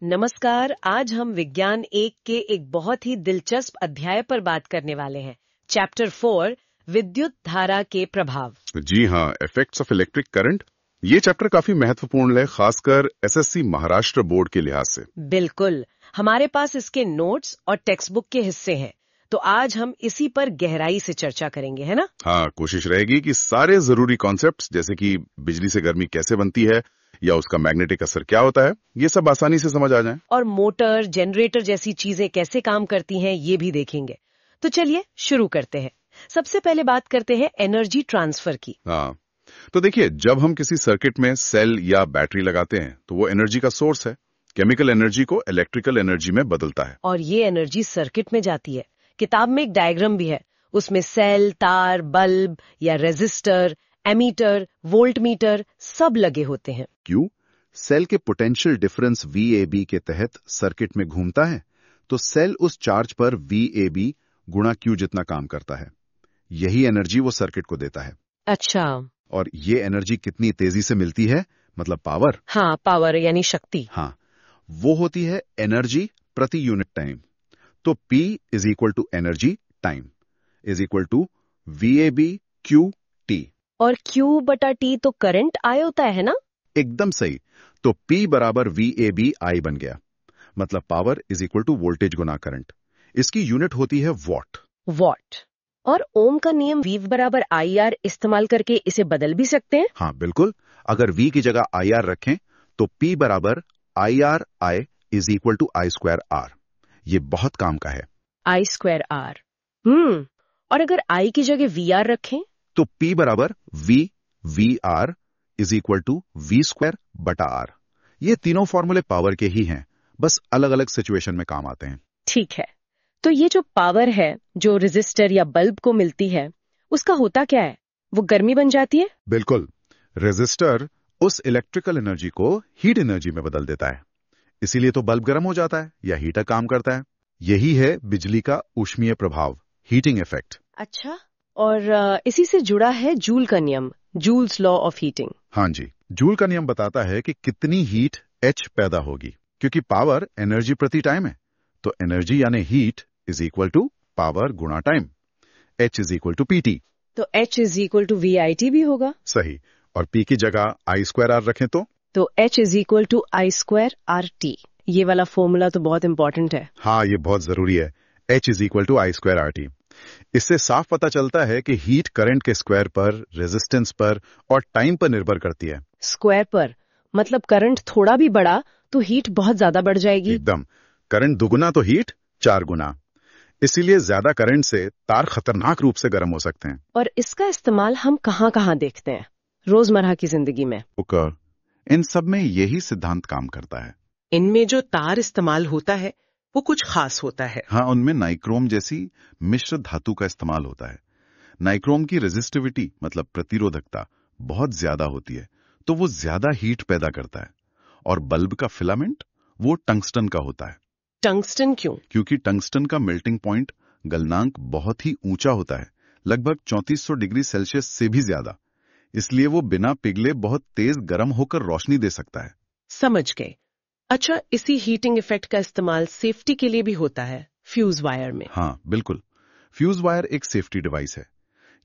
नमस्कार। आज हम विज्ञान 1 के एक बहुत ही दिलचस्प अध्याय पर बात करने वाले हैं। चैप्टर 4, विद्युत धारा के प्रभाव। जी हाँ, इफेक्ट्स ऑफ इलेक्ट्रिक करंट। ये चैप्टर काफी महत्वपूर्ण है, खासकर एसएससी महाराष्ट्र बोर्ड के लिहाज से। बिल्कुल, हमारे पास इसके नोट्स और टेक्स्ट बुक के हिस्से हैं, तो आज हम इसी पर गहराई से चर्चा करेंगे, है ना? हाँ, कोशिश रहेगी कि सारे जरूरी कॉन्सेप्ट्स जैसे कि बिजली से गर्मी कैसे बनती है या उसका मैग्नेटिक असर क्या होता है, ये सब आसानी से समझ आ जाएं। और मोटर, जनरेटर जैसी चीजें कैसे काम करती हैं, ये भी देखेंगे। तो चलिए शुरू करते हैं। सबसे पहले बात करते हैं एनर्जी ट्रांसफर की। हाँ, तो देखिए, जब हम किसी सर्किट में सेल या बैटरी लगाते हैं तो वो एनर्जी का सोर्स है। केमिकल एनर्जी को इलेक्ट्रिकल एनर्जी में बदलता है। और ये एनर्जी सर्किट में जाती है। किताब में एक डायग्राम भी है, उसमें सेल, तार, बल्ब या रेजिस्टर, एमीटर, वोल्टमीटर सब लगे होते हैं। क्यों? सेल के पोटेंशियल डिफरेंस VAB के तहत सर्किट में घूमता है, तो सेल उस चार्ज पर VAB गुणा Q जितना काम करता है। यही एनर्जी वो सर्किट को देता है। अच्छा। और ये एनर्जी कितनी तेजी से मिलती है, मतलब पावर। हाँ, पावर यानी शक्ति। हाँ, वो होती है एनर्जी प्रति यूनिट टाइम। तो P is equal to energy time is equal to VAB QT। और Q बटा T तो करंट आई होता है ना? एकदम सही। तो P बराबर VAB I बन गया, मतलब power is equal to voltage गुना करंट। इसकी यूनिट होती है वॉट। वॉट। और ओम का नियम V बराबर IR इस्तेमाल करके इसे बदल भी सकते हैं? हाँ बिल्कुल, अगर V की जगह IR रखें तो P बराबर IR I is equal to I square R। ये बहुत काम का है। I square R। और अगर I की जगह VR रखें? तो P बराबर VR is equal to V square बटा R। ये तीनों फॉर्मूले पावर के ही हैं, बस अलग अलग सिचुएशन में काम आते हैं। ठीक है। तो ये जो पावर है जो रेजिस्टर या बल्ब को मिलती है, उसका होता क्या है? वो गर्मी बन जाती है? बिल्कुल, रेजिस्टर उस इलेक्ट्रिकल एनर्जी को हीट एनर्जी में बदल देता है, इसीलिए तो बल्ब गर्म हो जाता है या हीटर काम करता है। यही है बिजली का ऊष्मीय प्रभाव, हीटिंग इफेक्ट। अच्छा। और इसी से जुड़ा है जूल का नियम, जूल्स लॉ ऑफ हीटिंग। हाँ जी, जूल का नियम बताता है कि कितनी हीट H पैदा होगी, क्योंकि पावर एनर्जी प्रति टाइम है। तो एनर्जी यानी heat is equal to power गुणा time, H is equal to PT। तो H is equal to VIT भी होगा। सही। और P की जगह I स्क्वायर R रखें तो H is equal to I square RT। ये वाला फॉर्मूला तो बहुत इंपॉर्टेंट है। हाँ, ये बहुत जरूरी है। H is equal to I square RT। इससे साफ पता चलता है कि हीट करंट के स्क्वायर पर, रेजिस्टेंस पर और टाइम पर निर्भर करती है। स्क्वायर पर मतलब करंट थोड़ा भी बढ़ा तो हीट बहुत ज्यादा बढ़ जाएगी। एकदम, करंट दुगुना तो हीट 4 गुना। इसीलिए ज्यादा करंट से तार खतरनाक रूप से गर्म हो सकते हैं। और इसका इस्तेमाल हम कहाँ कहाँ देखते हैं रोजमर्रा की जिंदगी में? इन सब में यही सिद्धांत काम करता है। इनमें जो तार इस्तेमाल होता है वो कुछ खास होता है। हाँ, उनमें नाइक्रोम जैसी मिश्र धातु का इस्तेमाल होता है। नाइक्रोम की रेजिस्टिविटी मतलब प्रतिरोधकता बहुत ज्यादा होती है, तो वो ज्यादा हीट पैदा करता है। और बल्ब का फिलामेंट वो टंगस्टन का होता है। टंगस्टन क्यों? क्योंकि टंगस्टन का मेल्टिंग पॉइंट गलनांक बहुत ही ऊंचा होता है, लगभग 3400 डिग्री सेल्सियस से भी ज्यादा। इसलिए वो बिना पिघले बहुत तेज गर्म होकर रोशनी दे सकता है। समझ गए। अच्छा, इसी हीटिंग इफेक्ट का इस्तेमाल सेफ्टी के लिए भी होता है फ्यूज वायर में। हाँ बिल्कुल, फ्यूज वायर एक सेफ्टी डिवाइस है।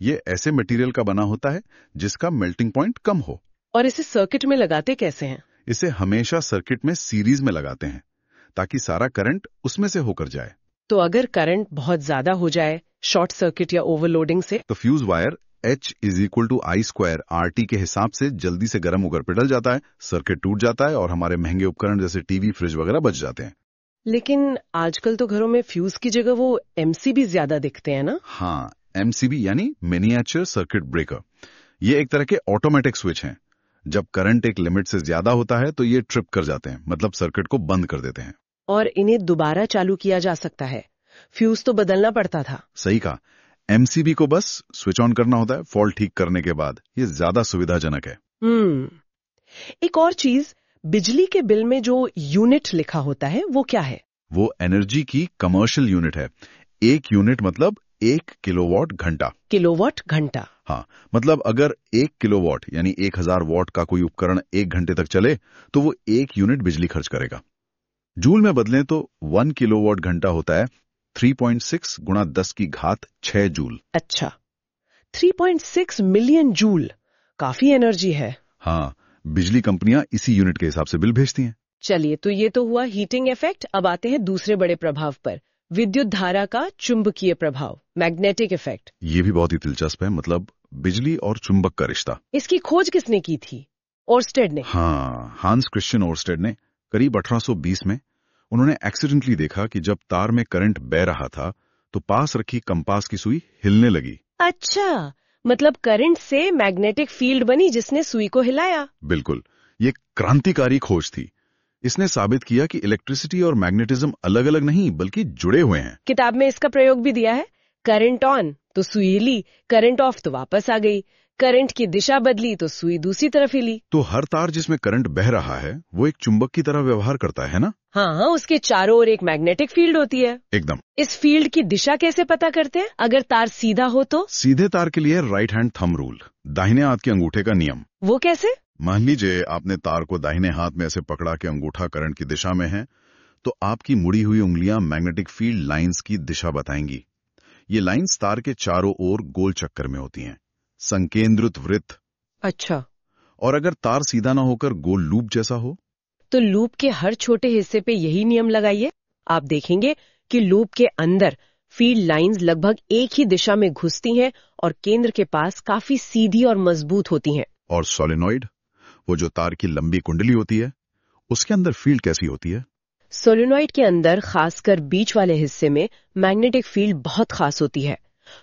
ये ऐसे मटेरियल का बना होता है जिसका मेल्टिंग पॉइंट कम हो। और इसे सर्किट में लगाते कैसे हैं? इसे हमेशा सर्किट में सीरीज में लगाते हैं, ताकि सारा करंट उसमें से होकर जाए। तो अगर करंट बहुत ज्यादा हो जाए, शॉर्ट सर्किट या ओवरलोडिंग से, तो fuse wire H is equal to I square RT के हिसाब से जल्दी से गर्म होकर पिघल जाता है, सर्किट टूट जाता है और हमारे महंगे उपकरण जैसे टीवी, फ्रिज वगैरह बच जाते हैं। लेकिन आजकल तो घरों में फ्यूज की जगह वो MCB ज्यादा दिखते हैं ना? हाँ, MCB यानी मिनिएचर सर्किट ब्रेकर। ये एक तरह के ऑटोमेटिक स्विच हैं। जब करंट एक लिमिट से ज्यादा होता है तो ये ट्रिप कर जाते हैं, मतलब सर्किट को बंद कर देते हैं। और इन्हें दोबारा चालू किया जा सकता है। फ्यूज तो बदलना पड़ता था। सही कहा। MCB को बस स्विच ऑन करना होता है फॉल्ट ठीक करने के बाद। ये ज्यादा सुविधाजनक है। एक और चीज, बिजली के बिल में जो यूनिट लिखा होता है वो क्या है? वो एनर्जी की कमर्शियल यूनिट है। एक यूनिट मतलब 1 किलोवाट घंटा। किलोवाट घंटा। हाँ, मतलब अगर 1 किलोवाट यानी 1000 वॉट का कोई उपकरण 1 घंटे तक चले तो वो 1 यूनिट बिजली खर्च करेगा। जूल में बदलें तो 1 किलोवाट घंटा होता है 3.6 गुणा 10 की घात 6 जूल। अच्छा, 3.6 मिलियन जूल, काफी एनर्जी है। हाँ, बिजली कंपनियां इसी यूनिट के हिसाब से बिल भेजती हैं। चलिए, तो ये तो हुआ हीटिंग इफेक्ट। अब आते हैं दूसरे बड़े प्रभाव पर, विद्युत धारा का चुंबकीय प्रभाव, मैग्नेटिक इफेक्ट। ये भी बहुत ही दिलचस्प है, मतलब बिजली और चुंबक का रिश्ता। इसकी खोज किसने की थी? ओर्स्टेड ने। हाँ, हांस क्रिश्चियन ओर्स्टेड ने करीब 1820 में उन्होंने एक्सीडेंटली देखा कि जब तार में करंट बह रहा था तो पास रखी कंपास की सुई हिलने लगी। अच्छा, मतलब करंट से मैग्नेटिक फील्ड बनी जिसने सुई को हिलाया। बिल्कुल, ये क्रांतिकारी खोज थी। इसने साबित किया कि इलेक्ट्रिसिटी और मैग्नेटिज्म अलग अलग नहीं बल्कि जुड़े हुए हैं। किताब में इसका प्रयोग भी दिया है। करंट ऑन तो सुई हिली, करंट ऑफ तो वापस आ गई, करंट की दिशा बदली तो सुई दूसरी तरफ हिली। तो हर तार जिसमें करंट बह रहा है वो एक चुंबक की तरह व्यवहार करता है ना? हाँ, उसके चारों ओर एक मैग्नेटिक फील्ड होती है। एकदम। इस फील्ड की दिशा कैसे पता करते हैं? अगर तार सीधा हो तो? सीधे तार के लिए राइट हैंड थंब रूल, दाहिने हाथ के अंगूठे का नियम। वो कैसे? मान लीजिए आपने तार को दाहिने हाथ में ऐसे पकड़ा कि अंगूठा करंट की दिशा में है, तो आपकी मुड़ी हुई उंगलियां मैग्नेटिक फील्ड लाइंस की दिशा बताएंगी। ये लाइंस तार के चारों ओर गोल चक्कर में होती हैं, संकेंद्रित वृत्त। अच्छा, और अगर तार सीधा ना होकर गोल लूप जैसा हो? तो लूप के हर छोटे हिस्से पे यही नियम लगाइए। आप देखेंगे कि लूप के अंदर फील्ड लाइंस लगभग एक ही दिशा में घुसती हैं और केंद्र के पास काफी सीधी और मजबूत होती हैं। और सोलेनॉइड, वो जो तार की लंबी कुंडली होती है, उसके अंदर फील्ड कैसी होती है? सोलेनॉइड के अंदर, खासकर बीच वाले हिस्से में, मैग्नेटिक फील्ड बहुत खास होती है।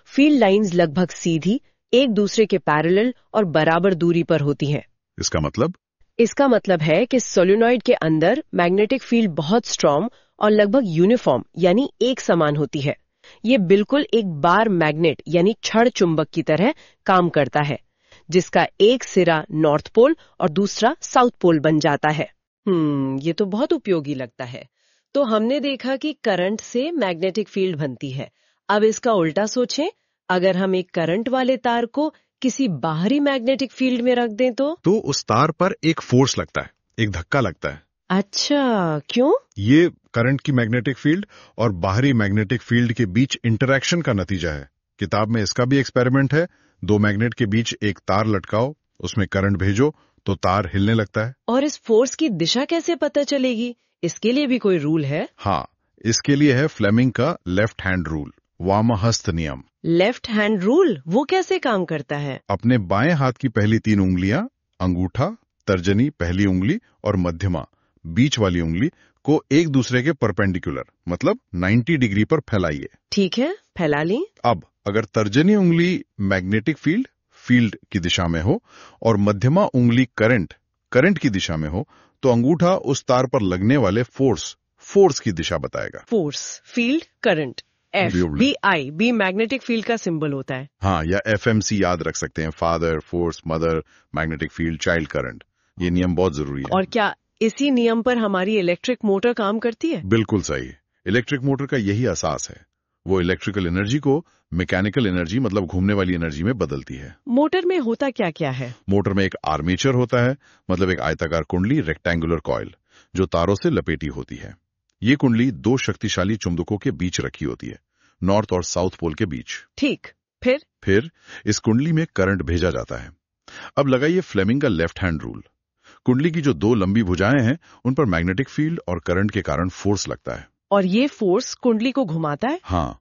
फील्ड लाइंस लगभग सीधी, एक दूसरे के पैरेलल और बराबर दूरी पर होती हैं। इसका मतलब? इसका मतलब है कि सोलेनॉइड के अंदर मैग्नेटिक फील्ड बहुत स्ट्रॉन्ग और लगभग यूनिफॉर्म यानी एक समान होती है। ये बिल्कुल एक बार मैग्नेट यानी छड़ चुंबक की तरह काम करता है, जिसका एक सिरा नॉर्थ पोल और दूसरा साउथ पोल बन जाता है। ये तो बहुत उपयोगी लगता है। तो हमने देखा कि करंट से मैग्नेटिक फील्ड बनती है। अब इसका उल्टा सोचें, अगर हम एक करंट वाले तार को किसी बाहरी मैग्नेटिक फील्ड में रख दें तो उस तार पर एक फोर्स लगता है, एक धक्का लगता है। अच्छा, क्यों? ये करंट की मैग्नेटिक फील्ड और बाहरी मैग्नेटिक फील्ड के बीच इंटरैक्शन का नतीजा है। किताब में इसका भी एक्सपेरिमेंट है। दो मैग्नेट के बीच एक तार लटकाओ, उसमें करंट भेजो तो तार हिलने लगता है। और इस फोर्स की दिशा कैसे पता चलेगी? इसके लिए भी कोई रूल है? हाँ, इसके लिए है फ्लेमिंग का लेफ्ट हैंड रूल, वामहस्त नियम। लेफ्ट हैंड रूल, वो कैसे काम करता है? अपने बाएं हाथ की पहली 3 उंगलियां, अंगूठा, तर्जनी पहली उंगली और मध्यमा बीच वाली उंगली को एक दूसरे के परपेंडिकुलर मतलब 90 डिग्री पर फैलाइए। ठीक है, फैला ली। अब अगर तर्जनी उंगली मैग्नेटिक फील्ड की दिशा में हो और मध्यमा उंगली करंट की दिशा में हो, तो अंगूठा उस तार पर लगने वाले फोर्स की दिशा बताएगा। Force, field, current. B magnetic field का सिंबल होता है। हाँ, या FMC याद रख सकते हैं, father, force, mother, magnetic field, child current. ये नियम बहुत जरूरी है। और क्या इसी नियम पर हमारी इलेक्ट्रिक मोटर काम करती है? बिल्कुल सही। इलेक्ट्रिक मोटर का यही असास है। वो इलेक्ट्रिकल एनर्जी को मैकेनिकल एनर्जी मतलब घूमने वाली एनर्जी में बदलती है। मोटर में होता क्या क्या है? मोटर में एक आर्मेचर होता है, मतलब एक आयताकार कुंडली, रेक्टेंगुलर कॉइल, जो तारों से लपेटी होती है। ये कुंडली 2 शक्तिशाली चुंबकों के बीच रखी होती है, नॉर्थ और साउथ पोल के बीच। ठीक, फिर इस कुंडली में करंट भेजा जाता है। अब लगाइए फ्लेमिंग का लेफ्ट हैंड रूल। कुंडली की जो 2 लंबी भुजाएं हैं, उन पर मैग्नेटिक फील्ड और करंट के कारण फोर्स लगता है। और ये फोर्स कुंडली को घुमाता है? हाँ,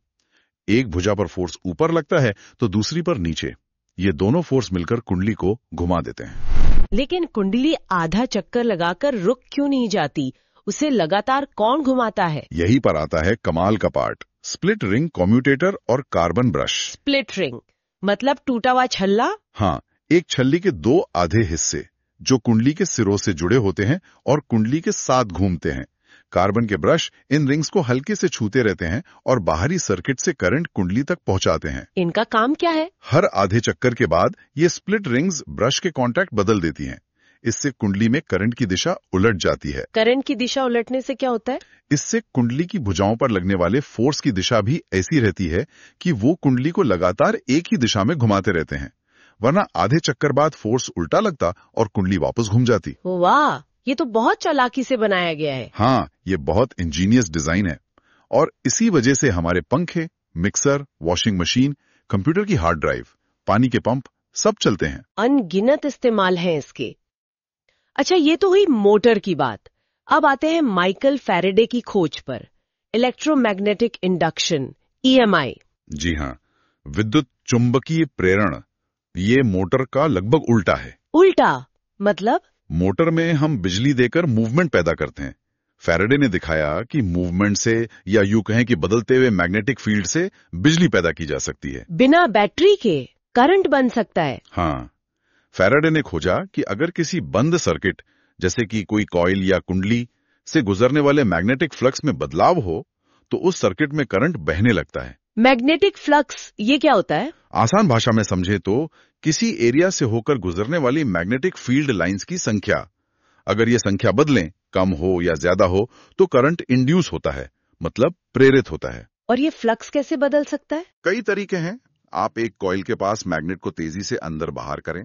एक भुजा पर फोर्स ऊपर लगता है तो दूसरी पर नीचे। ये दोनों फोर्स मिलकर कुंडली को घुमा देते हैं। लेकिन कुंडली आधा चक्कर लगाकर रुक क्यों नहीं जाती? उसे लगातार कौन घुमाता है? यही पर आता है कमाल का पार्ट, स्प्लिट रिंग कम्यूटेटर और कार्बन ब्रश। स्प्लिट रिंग मतलब टूटा हुआ छल्ला? हाँ, एक छल्ली के 2 आधे हिस्से जो कुंडली के सिरों से जुड़े होते हैं और कुंडली के साथ घूमते हैं। कार्बन के ब्रश इन रिंग्स को हल्के से छूते रहते हैं और बाहरी सर्किट से करंट कुंडली तक पहुंचाते हैं। इनका काम क्या है? हर आधे चक्कर के बाद ये स्प्लिट रिंग्स ब्रश के कांटेक्ट बदल देती हैं। इससे कुंडली में करंट की दिशा उलट जाती है। करंट की दिशा उलटने से क्या होता है? इससे कुंडली की भुजाओं पर लगने वाले फोर्स की दिशा भी ऐसी रहती है कि वो कुंडली को लगातार एक ही दिशा में घुमाते रहते हैं, वरना आधे चक्कर बाद फोर्स उल्टा लगता और कुंडली वापस घूम जाती। वाह, ये तो बहुत चालाकी से बनाया गया है। हाँ, ये बहुत इंजीनियस डिजाइन है और इसी वजह से हमारे पंखे, मिक्सर, वॉशिंग मशीन, कंप्यूटर की हार्ड ड्राइव, पानी के पंप सब चलते हैं। अनगिनत इस्तेमाल हैं इसके। अच्छा, ये तो हुई मोटर की बात। अब आते हैं माइकल फैराडे की खोज पर, इलेक्ट्रोमैग्नेटिक इंडक्शन, EMI। जी हाँ, विद्युत चुंबकीय प्रेरण, ये मोटर का लगभग उल्टा है। उल्टा मतलब? मोटर में हम बिजली देकर मूवमेंट पैदा करते हैं। फैराडे ने दिखाया कि मूवमेंट से, या यूं कहें कि बदलते हुए मैग्नेटिक फील्ड से बिजली पैदा की जा सकती है। बिना बैटरी के करंट बन सकता है। हाँ, फैराडे ने खोजा कि अगर किसी बंद सर्किट, जैसे कि कोई कॉइल या कुंडली से गुजरने वाले मैग्नेटिक फ्लक्स में बदलाव हो, तो उस सर्किट में करंट बहने लगता है। मैग्नेटिक फ्लक्स ये क्या होता है? आसान भाषा में समझे तो किसी एरिया से होकर गुजरने वाली मैग्नेटिक फील्ड लाइंस की संख्या, अगर ये संख्या बदलें, कम हो या ज्यादा हो, तो करंट इंड्यूस होता है, मतलब प्रेरित होता है। और ये फ्लक्स कैसे बदल सकता है? कई तरीके हैं। आप एक कॉइल के पास मैग्नेट को तेजी से अंदर बाहर करें,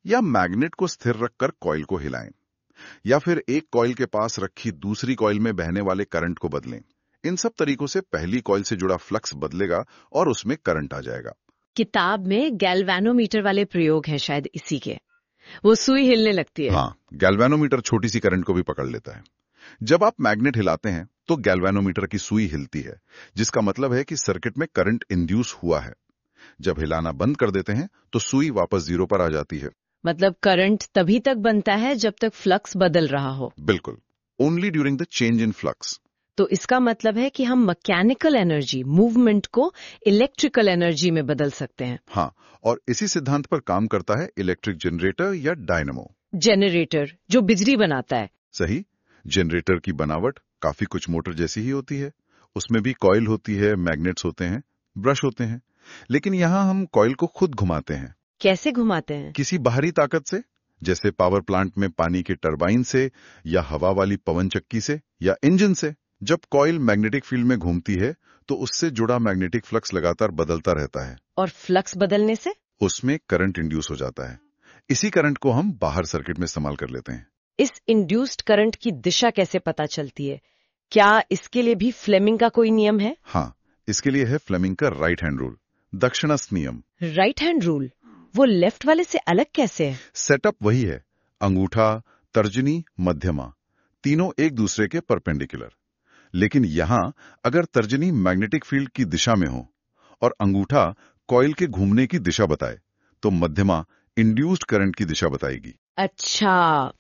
या मैग्नेट को स्थिर रखकर कॉइल को हिलाएं, या फिर एक कॉइल के पास रखी दूसरी कॉइल में बहने वाले करंट को बदलें। इन सब तरीकों से पहली कॉइल से जुड़ा फ्लक्स बदलेगा और उसमें करंट आ जाएगा। किताब में गैल्वेनोमीटर वाले प्रयोग हैं शायद इसी के। वो सुई हिलने लगती है। हाँ, गैल्वेनोमीटर छोटी सी करंट को भी पकड़ लेता है। जब आप मैग्नेट हिलाते हैं तो गैल्वेनोमीटर की सुई हिलती है, जिसका मतलब है कि सर्किट में करंट इंड्यूस हुआ है। जब हिलाना बंद कर देते हैं तो सुई वापस जीरो पर आ जाती है। मतलब करंट तभी तक बनता है जब तक फ्लक्स बदल रहा हो। बिल्कुल, only during the change in flux. तो इसका मतलब है कि हम मैकेनिकल एनर्जी, मूवमेंट को इलेक्ट्रिकल एनर्जी में बदल सकते हैं। हाँ, और इसी सिद्धांत पर काम करता है इलेक्ट्रिक जनरेटर या डायनेमो। जनरेटर जो बिजली बनाता है। सही। जनरेटर की बनावट काफी कुछ मोटर जैसी ही होती है। उसमें भी कॉइल होती है, मैग्नेट्स होते हैं, ब्रश होते हैं, लेकिन यहाँ हम कॉइल को खुद घुमाते हैं। कैसे घुमाते हैं? किसी बाहरी ताकत से, जैसे पावर प्लांट में पानी के टरबाइन से, या हवा वाली पवन चक्की से, या इंजन से। जब कॉइल मैग्नेटिक फील्ड में घूमती है तो उससे जुड़ा मैग्नेटिक फ्लक्स लगातार बदलता रहता है, और फ्लक्स बदलने से उसमें करंट इंड्यूस हो जाता है। इसी करंट को हम बाहर सर्किट में इस्तेमाल कर लेते हैं। इस इंड्यूस्ड करंट की दिशा कैसे पता चलती है? क्या इसके लिए भी फ्लेमिंग का कोई नियम है? हाँ, इसके लिए है फ्लेमिंग का राइट हैंड रूल, दक्षिणास्थ नियम। Right hand rule? वो लेफ्ट वाले से अलग कैसे है? सेटअप वही है। अंगूठा, तर्जनी, मध्यमा, तीनों एक दूसरे के परपेंडिकुलर। लेकिन यहां अगर तर्जनी मैग्नेटिक फील्ड की दिशा में हो और अंगूठा कॉइल के घूमने की दिशा बताए, तो मध्यमा इंड्यूस्ड करंट की दिशा बताएगी। अच्छा,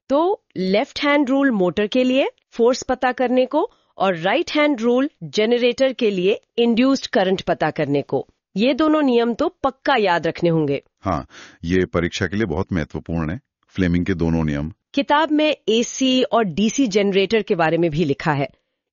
तो लेफ्ट हैंड रूल मोटर के लिए फोर्स पता करने को, और राइट हैंड रूल जनरेटर के लिए इंड्यूस्ड करंट पता करने को। ये दोनों नियम तो पक्का याद रखने होंगे। हाँ, ये परीक्षा के लिए बहुत महत्वपूर्ण है, फ्लेमिंग के दोनों नियम। किताब में AC और DC जनरेटर के बारे में भी लिखा है।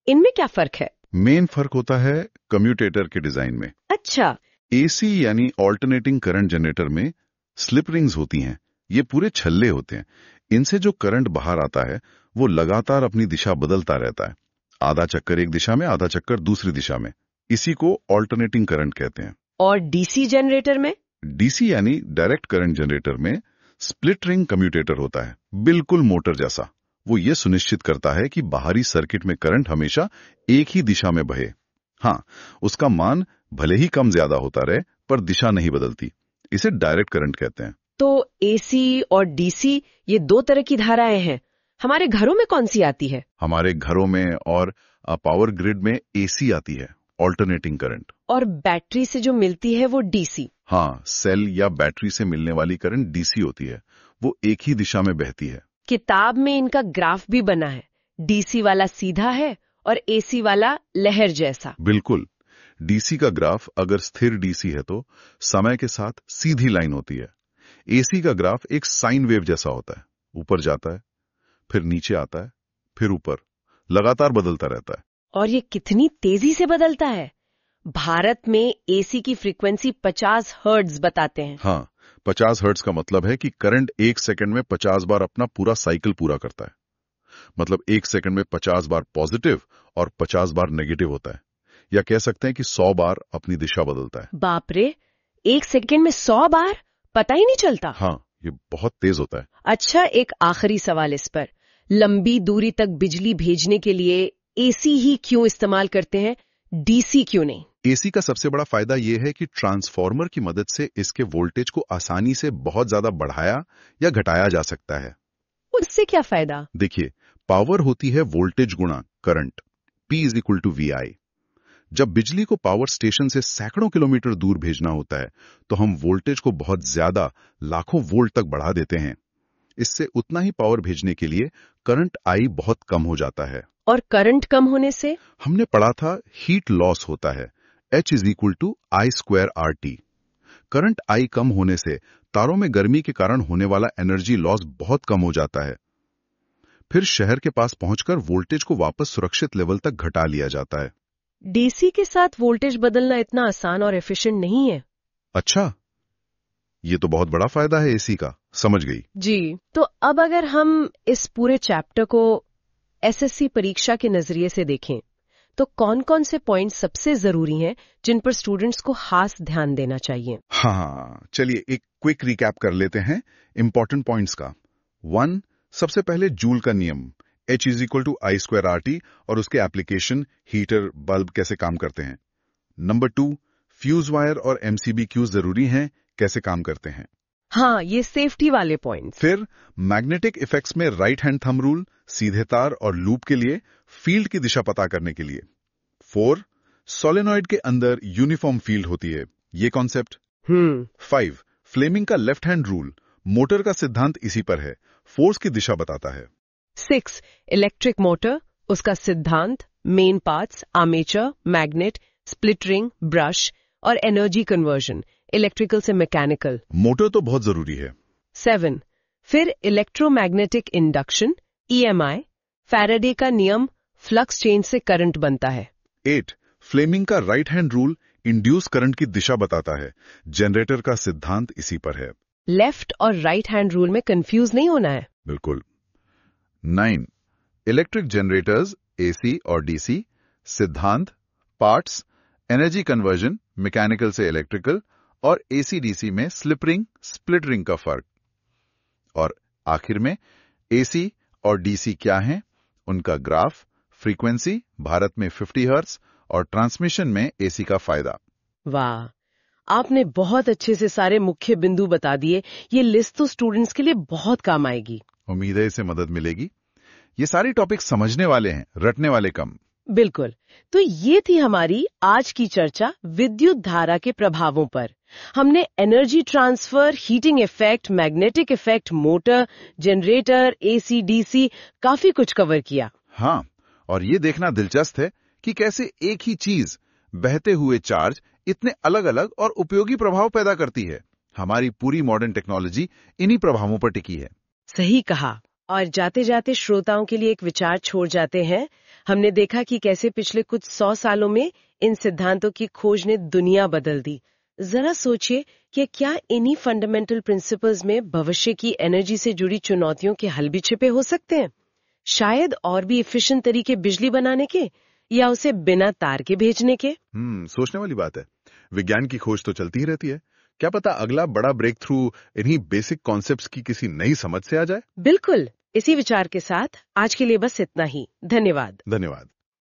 इनमें क्या फर्क है? मेन फर्क होता है कम्यूटेटर के डिजाइन में। अच्छा। AC यानी ऑल्टरनेटिंग करंट जनरेटर में स्लिप रिंग्स होती हैं। ये पूरे छल्ले होते हैं। इनसे जो करंट बाहर आता है वो लगातार अपनी दिशा बदलता रहता है, आधा चक्कर एक दिशा में, आधा चक्कर दूसरी दिशा में। इसी को ऑल्टरनेटिंग करंट कहते हैं। और DC जनरेटर में? DC यानी डायरेक्ट करंट जनरेटर में स्प्लिट रिंग कम्यूटेटर होता है, बिल्कुल मोटर जैसा। वो ये सुनिश्चित करता है कि बाहरी सर्किट में करंट हमेशा एक ही दिशा में बहे। हाँ, उसका मान भले ही कम ज्यादा होता रहे, पर दिशा नहीं बदलती। इसे डायरेक्ट करंट कहते हैं। तो AC और DC ये दो तरह की धाराएं हैं। हमारे घरों में कौन सी आती है? हमारे घरों में और पावर ग्रिड में AC आती है, ऑल्टरनेटिंग करंट। और बैटरी से जो मिलती है वो DC। हाँ, सेल या बैटरी से मिलने वाली करंट DC होती है, वो एक ही दिशा में बहती है। किताब में इनका ग्राफ भी बना है। DC वाला सीधा है और AC वाला लहर जैसा। बिल्कुल। DC का ग्राफ अगर स्थिर DC है तो समय के साथ सीधी लाइन होती है। AC का ग्राफ एक साइन वेव जैसा होता है, ऊपर जाता है, फिर नीचे आता है, फिर ऊपर, लगातार बदलता रहता है। और ये कितनी तेजी से बदलता है। भारत में AC की फ्रीक्वेंसी 50 हर्ट्ज बताते हैं। हाँ, 50 हर्ट्ज का मतलब है कि करंट एक सेकंड में 50 बार अपना पूरा साइकिल पूरा करता है। मतलब एक सेकंड में 50 बार पॉजिटिव और 50 बार नेगेटिव होता है, या कह सकते हैं कि 100 बार अपनी दिशा बदलता है। बाप रे, एक सेकंड में 100 बार? पता ही नहीं चलता। हाँ, ये बहुत तेज होता है। अच्छा, एक आखिरी सवाल इस पर। लंबी दूरी तक बिजली भेजने के लिए एसी ही क्यों इस्तेमाल करते हैं, डीसी क्यों नहीं? एसी का सबसे बड़ा फायदा यह है कि ट्रांसफॉर्मर की मदद से इसके वोल्टेज को आसानी से बहुत ज्यादा बढ़ाया या घटाया जा सकता है। उससे क्या फायदा? देखिए, पावर होती है वोल्टेज गुणा करंट, P = VI। जब बिजली को पावर स्टेशन से सैकड़ों किलोमीटर दूर भेजना होता है तो हम वोल्टेज को बहुत ज्यादा, लाखों वोल्ट तक बढ़ा देते हैं। इससे उतना ही पावर भेजने के लिए करंट आई बहुत कम हो जाता है। और करंट कम होने से? हमने पढ़ा था हीट लॉस होता है, H = I²RT। करंट आई कम होने से तारों में गर्मी के कारण होने वाला एनर्जी लॉस बहुत कम हो जाता है। फिर शहर के पास पहुंचकर वोल्टेज को वापस सुरक्षित लेवल तक घटा लिया जाता है। डीसी के साथ वोल्टेज बदलना इतना आसान और एफिशिएंट नहीं है। अच्छा, ये तो बहुत बड़ा फायदा है एसी का, समझ गई। जी, तो अब अगर हम इस पूरे चैप्टर को एसएससी परीक्षा के नजरिए से देखें तो कौन कौन से पॉइंट्स सबसे जरूरी हैं जिन पर स्टूडेंट्स को खास ध्यान देना चाहिए? हाँ, चलिए एक क्विक रिकैप कर लेते हैं इंपॉर्टेंट पॉइंट्स का। 1, सबसे पहले जूल का नियम, H = I²RT और उसके एप्लीकेशन, हीटर, बल्ब कैसे काम करते हैं। नंबर 2, फ्यूज वायर और MCB क्यों जरूरी हैं, कैसे काम करते हैं। हाँ, ये सेफ्टी वाले पॉइंट्स। फिर मैग्नेटिक इफेक्ट्स में राइट हैंड थंब रूल, सीधे तार और लूप के लिए, फील्ड की दिशा पता करने के लिए। 4, सोलेनॉइड के अंदर यूनिफॉर्म फील्ड होती है, ये कॉन्सेप्ट। 5, फ्लेमिंग का लेफ्ट हैंड रूल, मोटर का सिद्धांत इसी पर है, फोर्स की दिशा बताता है। 6, इलेक्ट्रिक मोटर, उसका सिद्धांत, main parts, armature, magnet, split ring, brush और एनर्जी कन्वर्जन, इलेक्ट्रिकल से मैकेनिकल। मोटर तो बहुत जरूरी है। 7, फिर इलेक्ट्रोमैग्नेटिक इंडक्शन, EMI, फैराडे का नियम, फ्लक्स चेंज से करंट बनता है। 8, फ्लेमिंग का right hand rule, induce current की दिशा बताता है, जनरेटर का सिद्धांत इसी पर है। लेफ्ट और राइट हैंड रूल में कंफ्यूज नहीं होना है। बिल्कुल। 9, इलेक्ट्रिक जनरेटर्स, AC और DC, सिद्धांत, पार्ट्स, एनर्जी कन्वर्जन, मैकेनिकल से इलेक्ट्रिकल और AC/DC में स्लिप रिंग, स्प्लिट रिंग का फर्क। और आखिर में AC और DC क्या हैं, उनका ग्राफ, फ्रीक्वेंसी, भारत में 50 हर्ट्ज और ट्रांसमिशन में AC का फायदा। वाह, आपने बहुत अच्छे से सारे मुख्य बिंदु बता दिए। ये लिस्ट तो स्टूडेंट्स के लिए बहुत काम आएगी। उम्मीद है इससे मदद मिलेगी। ये सारे टॉपिक समझने वाले हैं, रटने वाले कम। बिल्कुल। तो ये थी हमारी आज की चर्चा विद्युत धारा के प्रभावों पर। हमने energy transfer, heating effect, magnetic effect, motor, generator, AC, DC, काफी कुछ कवर किया। हाँ, और ये देखना दिलचस्प है कि कैसे एक ही चीज, बहते हुए चार्ज, इतने अलग अलग और उपयोगी प्रभाव पैदा करती है। हमारी पूरी मॉडर्न टेक्नोलॉजी इन्हीं प्रभावों पर टिकी है। सही कहा। और जाते जाते श्रोताओं के लिए एक विचार छोड़ जाते हैं। हमने देखा कि कैसे पिछले कुछ 100 सालों में इन सिद्धांतों की खोज ने दुनिया बदल दी। जरा सोचिए कि क्या इन्हीं फंडामेंटल प्रिंसिपल्स में भविष्य की एनर्जी से जुड़ी चुनौतियों के हल भी छिपे हो सकते हैं। शायद और भी एफिशिएंट तरीके बिजली बनाने के, या उसे बिना तार के भेजने के। सोचने वाली बात है। विज्ञान की खोज तो चलती ही रहती है। क्या पता अगला बड़ा ब्रेक थ्रू इन्हीं बेसिक कॉन्सेप्ट्स की किसी नई समझ से आ जाए। बिल्कुल। इसी विचार के साथ आज के लिए बस इतना ही। धन्यवाद। धन्यवाद।